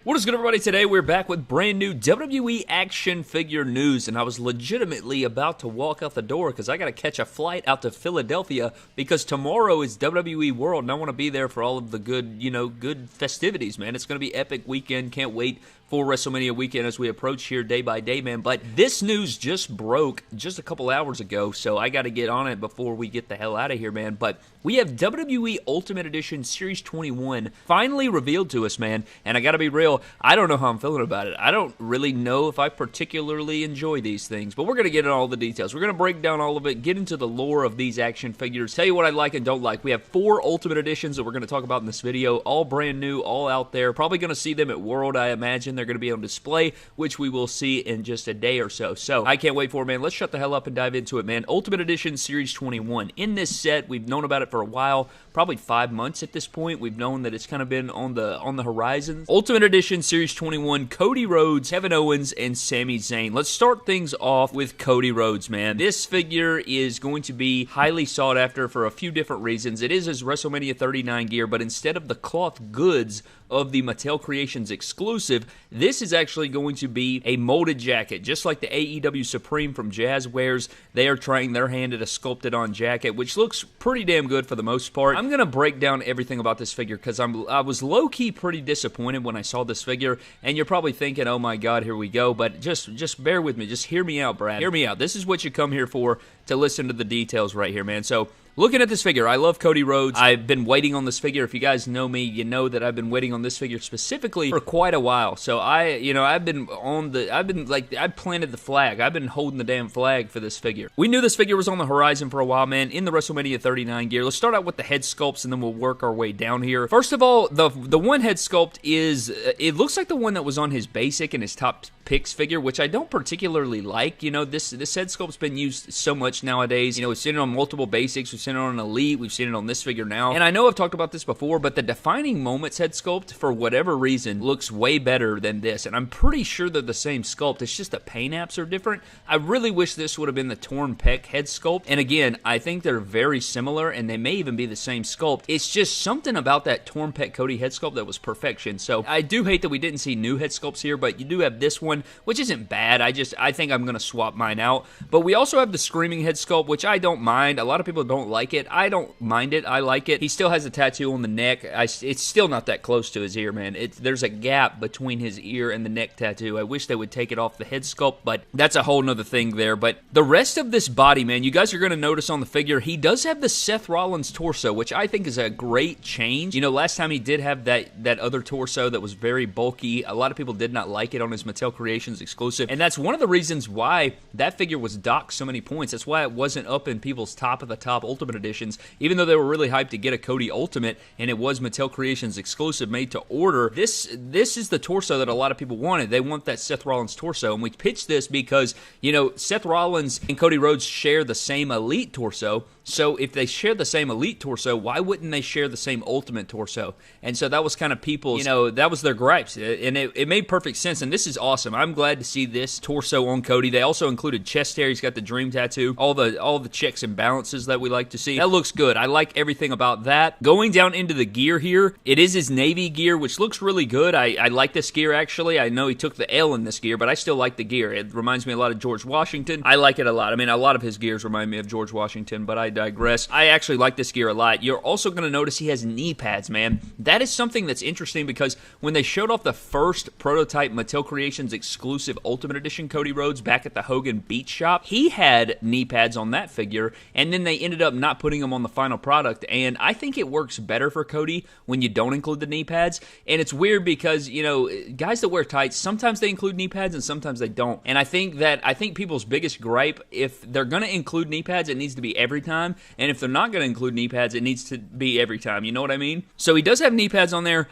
What is good, everybody? Today we're back with brand new WWE action figure news, and I was legitimately about to walk out the door because I got to catch a flight out to Philadelphia because tomorrow is WWE World, and I want to be there for all of the good festivities, man. It's going to be epic weekend. Can't wait for WrestleMania weekend as we approach here day by day, man. But this news just broke just a couple hours ago, so I got to get on it before we get the hell out of here, man. But we have WWE Ultimate Edition Series 21 finally revealed to us, man, and I got to be real, I don't know how I'm feeling about it. I don't really know if I particularly enjoy these things, but we're going to get into all the details. We're going to break down all of it, get into the lore of these action figures, tell you what I like and don't like. We have 4 Ultimate Editions that we're going to talk about in this video, all brand new, all out there. Probably going to see them at World, I imagine. They're going to be on display, which we will see in just a day or so. So I can't wait for it, man. Let's shut the hell up and dive into it, man. Ultimate Edition Series 21. In this set, we've known about it for a while, probably 5 months at this point. We've known that it's kind of been on the horizon. Ultimate Edition Series 21, Cody Rhodes, Kevin Owens, and Sami Zayn. Let's start things off with Cody Rhodes, man. This figure is going to be highly sought after for a few different reasons. It is his WrestleMania 39 gear, but instead of the cloth goods of the Mattel Creations exclusive, this is actually going to be a molded jacket, just like the AEW Supreme from Jazz wears. They are trying their hand at a sculpted on jacket, which looks pretty damn good for the most part. I'm going to break down everything about this figure because I was low-key pretty disappointed when I saw this figure, and you're probably thinking, oh my god, here we go, but just bear with me. Just hear me out, Brad. Hear me out. This is what you come here for, to listen to the details right here, man. So, looking at this figure, I love Cody Rhodes. I've been waiting on this figure. If you guys know me, you know that I've been waiting on this figure specifically for quite a while. So I planted the flag. I've been holding the damn flag for this figure. We knew this figure was on the horizon for a while, man, in the WrestleMania 39 gear. Let's start out with the head sculpts, and then we'll work our way down here. First of all, the one head sculpt is, it looks like the one that was on his basic and his top picks figure, which I don't particularly like. You know, this head sculpt's been used so much nowadays. You know, we've seen it on multiple basics. We've seen it on an Elite. We've seen it on this figure now. And I know I've talked about this before, but the Defining Moments head sculpt, for whatever reason, looks way better than this. And I'm pretty sure they're the same sculpt. It's just the paint apps are different. I really wish this would have been the Torn Pec head sculpt. And again, I think they're very similar, and they may even be the same sculpt. It's just something about that Torn Pec Cody head sculpt that was perfection. So I do hate that we didn't see new head sculpts here, but you do have this one, which isn't bad. I think I'm going to swap mine out. But we also have the Screaming head sculpt, which I don't mind. A lot of people don't like it. I don't mind it. I like it. He still has a tattoo on the neck. It's still not that close to his ear, man. There's a gap between his ear and the neck tattoo. I wish they would take it off the head sculpt, but that's a whole nother thing there. But the rest of this body, man, you guys are going to notice on the figure, he does have the Seth Rollins torso, which I think is a great change. You know, last time he did have that other torso that was very bulky. A lot of people did not like it on his Mattel Creations exclusive, and that's one of the reasons why that figure was docked so many points. That's why it wasn't up in people's top of the top Ultimate Editions, even though they were really hyped to get a Cody Ultimate, and it was Mattel Creations exclusive, made to order. This is the torso that a lot of people wanted. They want that Seth Rollins torso, and we pitched this because, you know, Seth Rollins and Cody Rhodes share the same Elite torso. So if they share the same Elite torso, why wouldn't they share the same Ultimate torso? And so that was kind of people's, you know, that was their gripes. And it made perfect sense. And this is awesome. I'm glad to see this torso on Cody. They also included chest hair. He's got the Dream tattoo. All the checks and balances that we like to see. That looks good. I like everything about that. Going down into the gear here, it is his Navy gear, which looks really good. I like this gear, actually. I know he took the L in this gear, but I still like the gear. It reminds me a lot of George Washington. I like it a lot. I mean, a lot of his gears remind me of George Washington, but I digress. I actually like this gear a lot. You're also going to notice he has knee pads, man. That is something that's interesting because when they showed off the first prototype Mattel Creations exclusive Ultimate Edition Cody Rhodes back at the Hogan Beach Shop, he had knee pads on that figure, and then they ended up not putting them on the final product, and I think it works better for Cody when you don't include the knee pads. And it's weird because, you know, guys that wear tights, sometimes they include knee pads and sometimes they don't. And I think people's biggest gripe, if they're going to include knee pads, it needs to be every time. And if they're not going to include knee pads, it needs to be every time. You know what I mean? So he does have knee pads on there.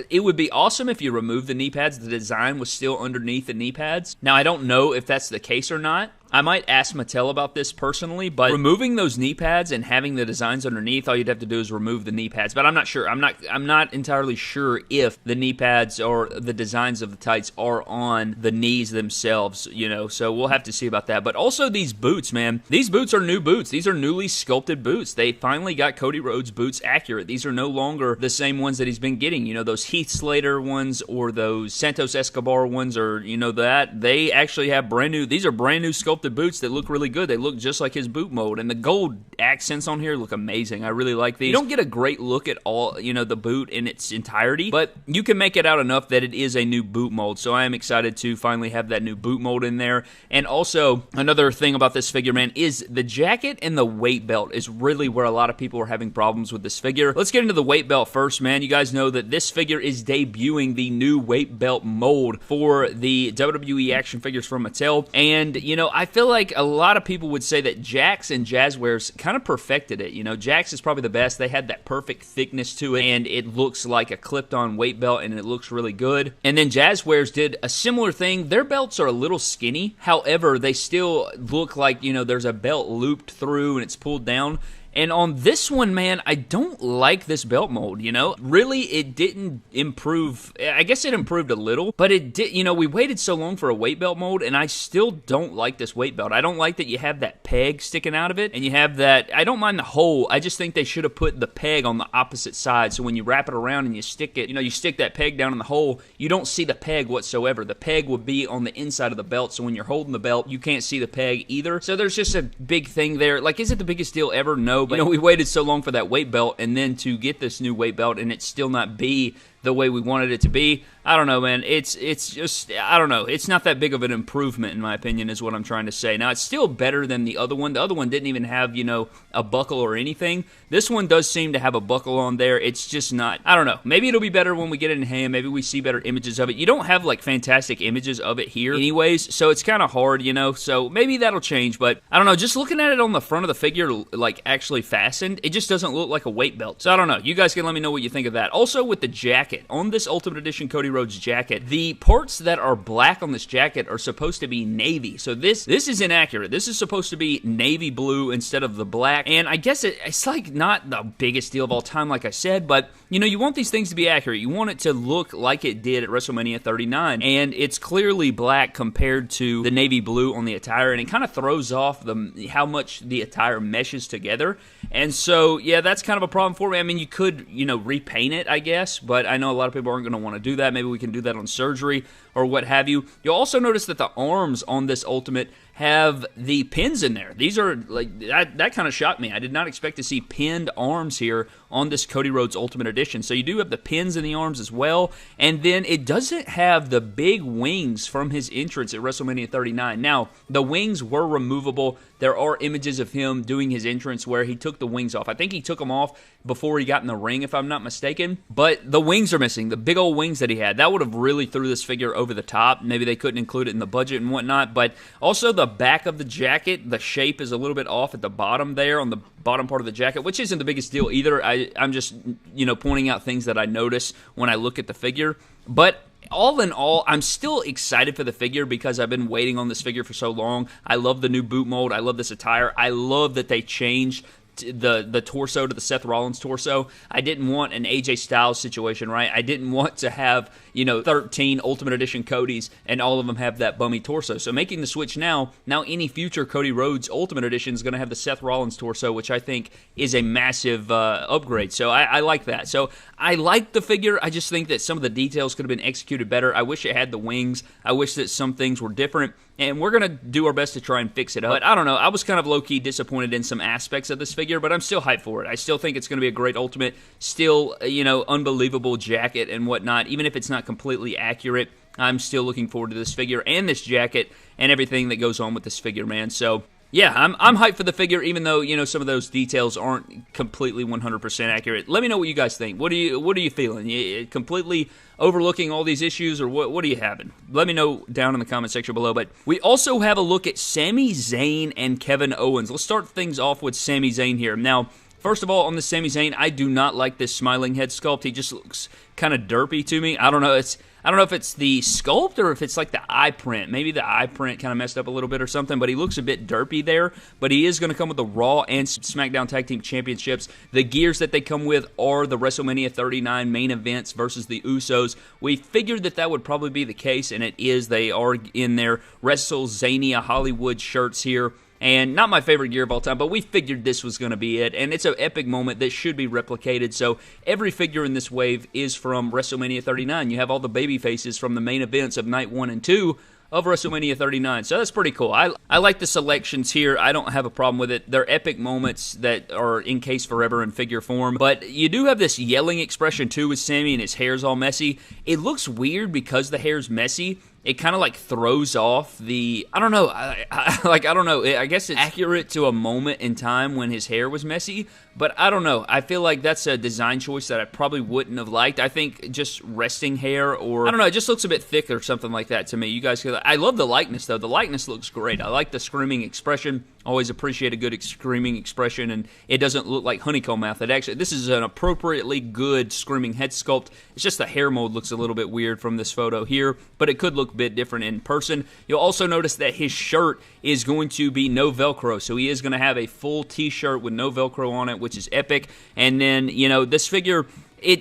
It would be awesome if you remove the knee pads. The design was still underneath the knee pads. Now, I don't know if that's the case or not. I might ask Mattel about this personally, but removing those knee pads and having the designs underneath, all you'd have to do is remove the knee pads. But I'm not sure. I'm not entirely sure if the knee pads or the designs of the tights are on the knees themselves, you know, so we'll have to see about that. But also these boots, man. These boots are new boots. These are newly sculpted boots. They finally got Cody Rhodes' boots accurate. These are no longer the same ones that he's been getting, you know, those Heath Slater ones or those Santos Escobar ones, or, you know, that. They actually have brand new, these are brand new sculpted boots that look really good. They look just like his boot mold, and the gold accents on here look amazing. I really like these. You don't get a great look at all, you know, the boot in its entirety, but you can make it out enough that it is a new boot mold, so I am excited to finally have that new boot mold in there. And also, another thing about this figure, man, is the jacket and the weight belt is really where a lot of people are having problems with this figure. Let's get into the weight belt first, man. You guys know that this figure is debuting the new weight belt mold for the WWE action figures from Mattel, and, you know, I feel like a lot of people would say that Jakks and Jazzwares kind of perfected it. You know, Jakks is probably the best. They had that perfect thickness to it, and it looks like a clipped-on weight belt, and it looks really good. And then Jazzwares did a similar thing. Their belts are a little skinny. However, they still look like, you know, there's a belt looped through and it's pulled down. And on this one, man, I don't like this belt mold, you know? Really, it didn't improve. I guess it improved a little, but it did, you know, we waited so long for a weight belt mold, and I still don't like this weight belt. I don't like that you have that peg sticking out of it, and you have that, I don't mind the hole. I just think they should have put the peg on the opposite side, so when you wrap it around and you stick it, you know, you stick that peg down in the hole, you don't see the peg whatsoever. The peg would be on the inside of the belt, so when you're holding the belt, you can't see the peg either. So there's just a big thing there. Like, is it the biggest deal ever? No. But, you know, we waited so long for that weight belt, and then to get this new weight belt and it still not be the way we wanted it to be, I don't know, man. It's just, I don't know. It's not that big of an improvement, in my opinion, is what I'm trying to say. Now, it's still better than the other one. The other one didn't even have, you know, a buckle or anything. This one does seem to have a buckle on there. It's just not, I don't know. Maybe it'll be better when we get it in hand. Maybe we see better images of it. You don't have, like, fantastic images of it here anyways, so it's kind of hard, you know, so maybe that'll change, but I don't know. Just looking at it on the front of the figure, like, actually fastened, it just doesn't look like a weight belt. So I don't know. You guys can let me know what you think of that. Also, with the jacket, on this Ultimate Edition Cody Rhodes jacket, the parts that are black on this jacket are supposed to be navy. So this is inaccurate. This is supposed to be navy blue instead of the black, and I guess it's like not the biggest deal of all time, like I said, but, you know, you want these things to be accurate. You want it to look like it did at WrestleMania 39, and it's clearly black compared to the navy blue on the attire, and it kind of throws off how much the attire meshes together. And so, yeah, that's kind of a problem for me. I mean, you could, you know, repaint it, I guess, but I know a lot of people aren't going to want to do that. Maybe we can do that on surgery or what have you. You'll also notice that the arms on this Ultimate have the pins in there. These are, like, that kind of shocked me. I did not expect to see pinned arms here on this Cody Rhodes Ultimate Edition. So you do have the pins in the arms as well, and then it doesn't have the big wings from his entrance at WrestleMania 39. Now, the wings were removable. There are images of him doing his entrance where he took the wings off. I think he took them off before he got in the ring, if I'm not mistaken. But the wings are missing. The big old wings that he had. That would have really threw this figure over the top. Maybe they couldn't include it in the budget and whatnot. But also the back of the jacket, the shape is a little bit off at the bottom there, on the bottom part of the jacket, which isn't the biggest deal either. I'm just, you know, pointing out things that I notice when I look at the figure. But all in all, I'm still excited for the figure because I've been waiting on this figure for so long. I love the new boot mold. I love this attire. I love that they changed the torso to the Seth Rollins torso. I didn't want an AJ Styles situation, right? I didn't want to have, you know, 13 Ultimate Edition Codys and all of them have that bummy torso. So making the switch now any future Cody Rhodes Ultimate Edition is going to have the Seth Rollins torso, which I think is a massive upgrade. So I like that. So I like the figure. I just think that some of the details could have been executed better. I wish it had the wings. I wish that some things were different. And we're going to do our best to try and fix it up. But I don't know. I was kind of low-key disappointed in some aspects of this figure, but I'm still hyped for it. I still think it's going to be a great Ultimate. Still, you know, unbelievable jacket and whatnot. Even if it's not completely accurate, I'm still looking forward to this figure and this jacket and everything that goes on with this figure, man. So yeah, I'm hyped for the figure, even though, you know, some of those details aren't completely 100% accurate. Let me know what you guys think. What are you feeling? You completely overlooking all these issues, or what are you having? Let me know down in the comment section below. But we also have a look at Sami Zayn and Kevin Owens. Let's start things off with Sami Zayn here. Now, first of all, on the Sami Zayn, I do not like this smiling head sculpt. He just looks kind of derpy to me. I don't know. I don't know if it's the sculpt or if it's like the eye print. Maybe the eye print kind of messed up a little bit or something, but he looks a bit derpy there. But he is going to come with the Raw and SmackDown Tag Team Championships. The gears that they come with are the WrestleMania 39 main events versus the Usos. We figured that would probably be the case, and it is. They are in their WrestleZania Hollywood shirts here. And not my favorite gear of all time, but we figured this was going to be it. And it's an epic moment that should be replicated. So every figure in this wave is from WrestleMania 39. You have all the baby faces from the main events of Night 1 and 2 of WrestleMania 39. So that's pretty cool. I like the selections here. I don't have a problem with it. They're epic moments that are encased forever in figure form. But you do have this yelling expression too with Sammy, and his hair's all messy. It looks weird because the hair's messy. It kind of like throws off the, I don't know, I don't know. I guess it's accurate to a moment in time when his hair was messy, but I don't know. I feel like that's a design choice that I probably wouldn't have liked. I think just resting hair, or I don't know, it just looks a bit thick or something like that to me. You guys could, I love the likeness though. The likeness looks great. I like the screaming expression. Always appreciate a good screaming expression, and it doesn't look like honeycomb mouth. It actually, this is an appropriately good screaming head sculpt. It's just the hair mold looks a little bit weird from this photo here, but it could look a bit different in person. You'll also notice that his shirt is going to be no Velcro, so he is going to have a full t-shirt with no Velcro on it, which is epic. And then, you know, this figure,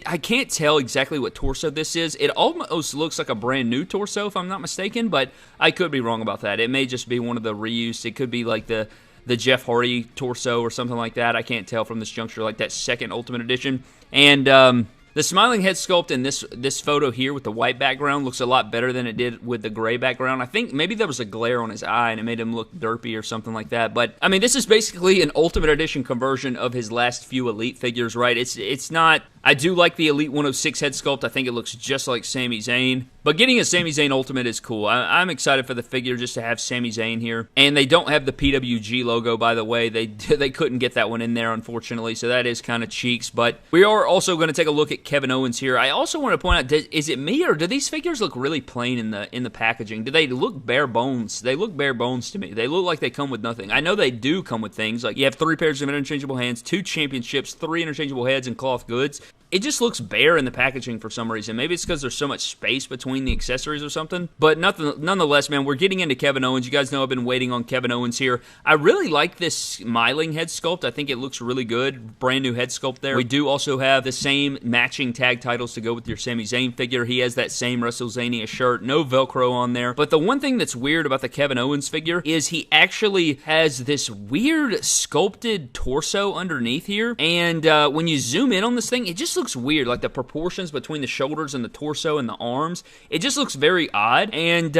I can't tell exactly what torso this is. It almost looks like a brand new torso, if I'm not mistaken, but I could be wrong about that. It may just be one of the reused. It could be like the Jeff Hardy torso or something like that. I can't tell from this juncture, like that second Ultimate Edition. And the smiling head sculpt in this photo here with the white background looks a lot better than it did with the gray background. I think maybe there was a glare on his eye and it made him look derpy or something like that. But, I mean, this is basically an Ultimate Edition conversion of his last few Elite figures, right? It's not... I do like the Elite 106 head sculpt. I think it looks just like Sami Zayn. But getting a Sami Zayn Ultimate is cool. I'm excited for the figure just to have Sami Zayn here. And they don't have the PWG logo, by the way. They couldn't get that one in there, unfortunately, so that is kind of cheeks. But we are also going to take a look at Kevin Owens here. I also want to point out, is it me, or do these figures look really plain in the packaging? Do they look bare bones? They look bare bones to me. They look like they come with nothing. I know they do come with things. Like, you have 3 pairs of interchangeable hands, 2 championships, 3 interchangeable heads, and cloth goods. It just looks bare in the packaging for some reason. Maybe it's because there's so much space between the accessories or something. But nonetheless, man, we're getting into Kevin Owens. You guys know I've been waiting on Kevin Owens here. I really like this smiling head sculpt. I think it looks really good. Brand new head sculpt there. We do also have the same matching tag titles to go with your Sami Zayn figure. He has that same WrestleZania shirt. No Velcro on there. But the one thing that's weird about the Kevin Owens figure is he actually has this weird sculpted torso underneath here. And when you zoom in on this thing, it just looks weird, like the proportions between the shoulders and the torso and the arms. It just looks very odd, and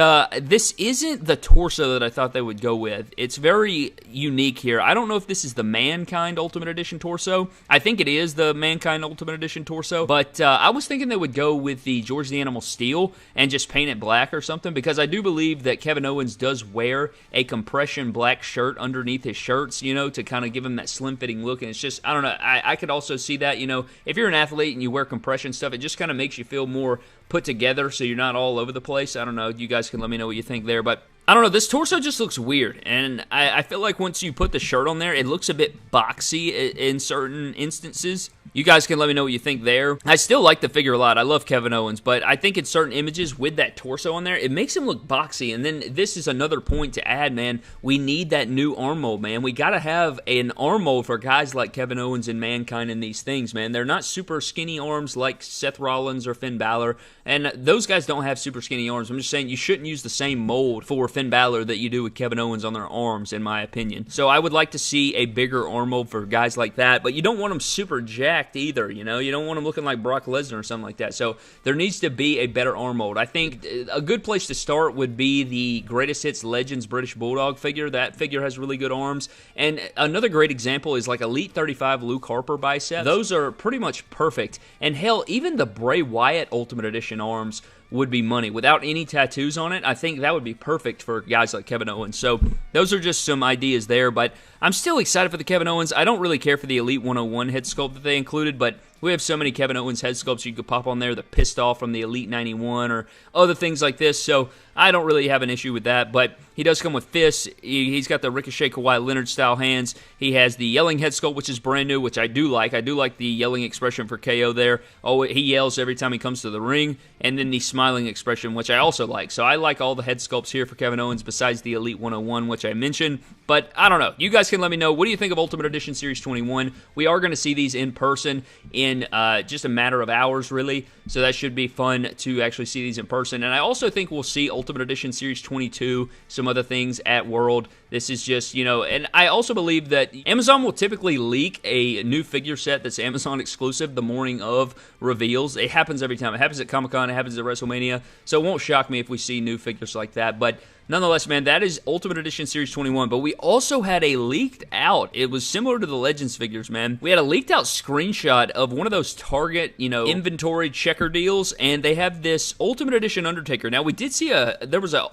this isn't the torso that I thought they would go with. It's very unique here. I don't know if this is the Mankind Ultimate Edition torso. I think it is the Mankind Ultimate Edition torso, but I was thinking they would go with the George the Animal Steel and just paint it black or something, because I do believe that Kevin Owens does wear a compression black shirt underneath his shirts, you know, to kind of give him that slim-fitting look, and it's just, I don't know, I could also see that, you know, if you're an athlete and you wear compression stuff, it just kind of makes you feel more put together so you're not all over the place. I don't know. You guys can let me know what you think there, but I don't know. This torso just looks weird, and I feel like once you put the shirt on there, it looks a bit boxy in certain instances. You guys can let me know what you think there. I still like the figure a lot. I love Kevin Owens, but I think in certain images with that torso on there, it makes him look boxy. And then this is another point to add, man. We need that new arm mold, man. We got to have an arm mold for guys like Kevin Owens and Mankind and these things, man. They're not super skinny arms like Seth Rollins or Finn Balor, and those guys don't have super skinny arms. I'm just saying you shouldn't use the same mold for Finn Balor that you do with Kevin Owens on their arms, in my opinion. So I would like to see a bigger arm mold for guys like that, but you don't want them super jacked either, you know? You don't want them looking like Brock Lesnar or something like that. So there needs to be a better arm mold. I think a good place to start would be the Greatest Hits Legends British Bulldog figure. That figure has really good arms. And another great example is like Elite 35 Luke Harper biceps. Those are pretty much perfect. And hell, even the Bray Wyatt Ultimate Edition arms would be money. Without any tattoos on it, I think that would be perfect for guys like Kevin Owens. So those are just some ideas there, but I'm still excited for the Kevin Owens. I don't really care for the Elite 101 head sculpt that they included, but We have so many Kevin Owens head sculpts you could pop on there, the pissed off from the Elite 91 or other things like this, so I don't really have an issue with that, but he does come with fists. He's got the Ricochet Kawhi Leonard style hands. He has the yelling head sculpt, which is brand new, which I do like. I do like the yelling expression for KO there. Oh, he yells every time he comes to the ring, and then the smiling expression, which I also like. So I like all the head sculpts here for Kevin Owens besides the Elite 101, which I mentioned. But I don't know. You guys can let me know. What do you think of Ultimate Edition Series 21? We are going to see these in person in just a matter of hours, really. So that should be fun to actually see these in person. And I also think we'll see Ultimate Edition Series 22, some other things at World. This is just, and I also believe that Amazon will typically leak a new figure set that's Amazon exclusive the morning of reveals. It happens every time. It happens at Comic-Con. It happens at WrestleMania. So it won't shock me if we see new figures like that. But nonetheless, man, that is Ultimate Edition Series 21. But we also had a leaked out. It was similar to the Legends figures, man. We had a leaked out screenshot of one of those Target, inventory checker deals, and they have this Ultimate Edition Undertaker. Now, we did see there was a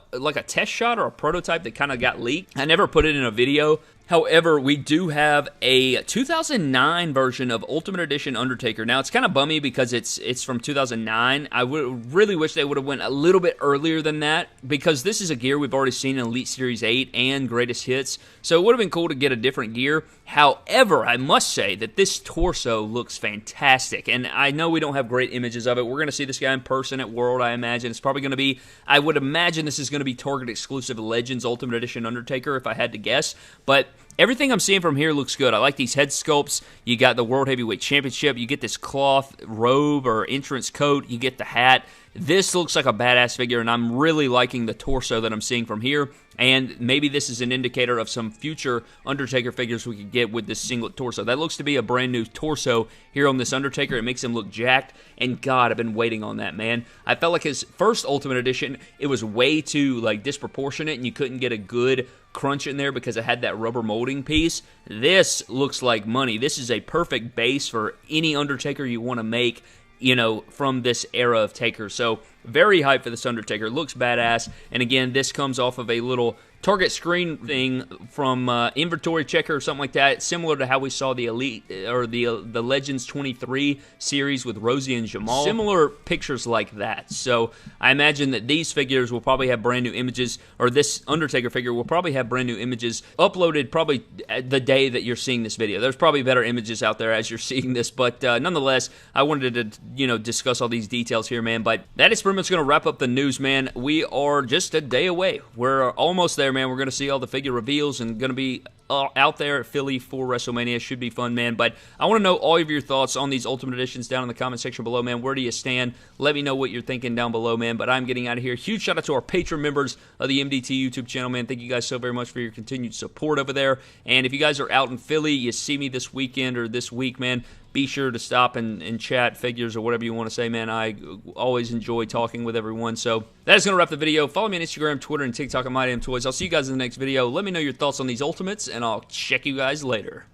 test shot or a prototype that kind of got leaked. I never put it in a video. However, we do have a 2009 version of Ultimate Edition Undertaker. Now, it's kind of bummy because it's from 2009. I would really wish they would have went a little bit earlier than that because this is a gear we've already seen in Elite Series 8 and Greatest Hits. So it would have been cool to get a different gear. However, I must say that this torso looks fantastic, and I know we don't have great images of it. We're going to see this guy in person at World, I imagine. It's probably going to be, I would imagine this is going to be Target exclusive Legends Ultimate Edition Undertaker, if I had to guess, but everything I'm seeing from here looks good. I like these head sculpts. You got the World Heavyweight Championship. You get this cloth robe or entrance coat. You get the hat. This looks like a badass figure, and I'm really liking the torso that I'm seeing from here. And maybe this is an indicator of some future Undertaker figures we could get with this singlet torso. That looks to be a brand new torso here on this Undertaker. It makes him look jacked, and God, I've been waiting on that, man. I felt like his first Ultimate Edition, it was way too disproportionate, and you couldn't get a good crunch in there because it had that rubber molding piece. This looks like money. This is a perfect base for any Undertaker you want to make, from this era of Taker. So very hyped for this Undertaker. Looks badass. And again, this comes off of a little Target screen thing from Inventory Checker or something like that, similar to how we saw the Elite or the Legends 23 series with Rosie and Jamal. Similar pictures like that. So I imagine that these figures will probably have brand new images, or this Undertaker figure will probably have brand new images uploaded probably the day that you're seeing this video. There's probably better images out there as you're seeing this, but nonetheless, I wanted to discuss all these details here, man. But that is pretty much going to wrap up the news, man. We are just a day away. We're almost there, man. We're going to see all the figure reveals and going to be out there at Philly for WrestleMania. Should be fun, man. But I want to know all of your thoughts on these Ultimate Editions down in the comment section below, man. Where do you stand? Let me know what you're thinking down below, man. But I'm getting out of here. Huge shout out to our Patreon members of the MDT YouTube channel, man. Thank you guys so very much for your continued support over there. And if you guys are out in Philly, you see me this weekend or this week, man, be sure to stop and chat figures or whatever you want to say, man. I always enjoy talking with everyone. So that is going to wrap the video. Follow me on Instagram, Twitter, and TikTok at MyDamnToys. I'll see you guys in the next video. Let me know your thoughts on these Ultimates, and I'll check you guys later.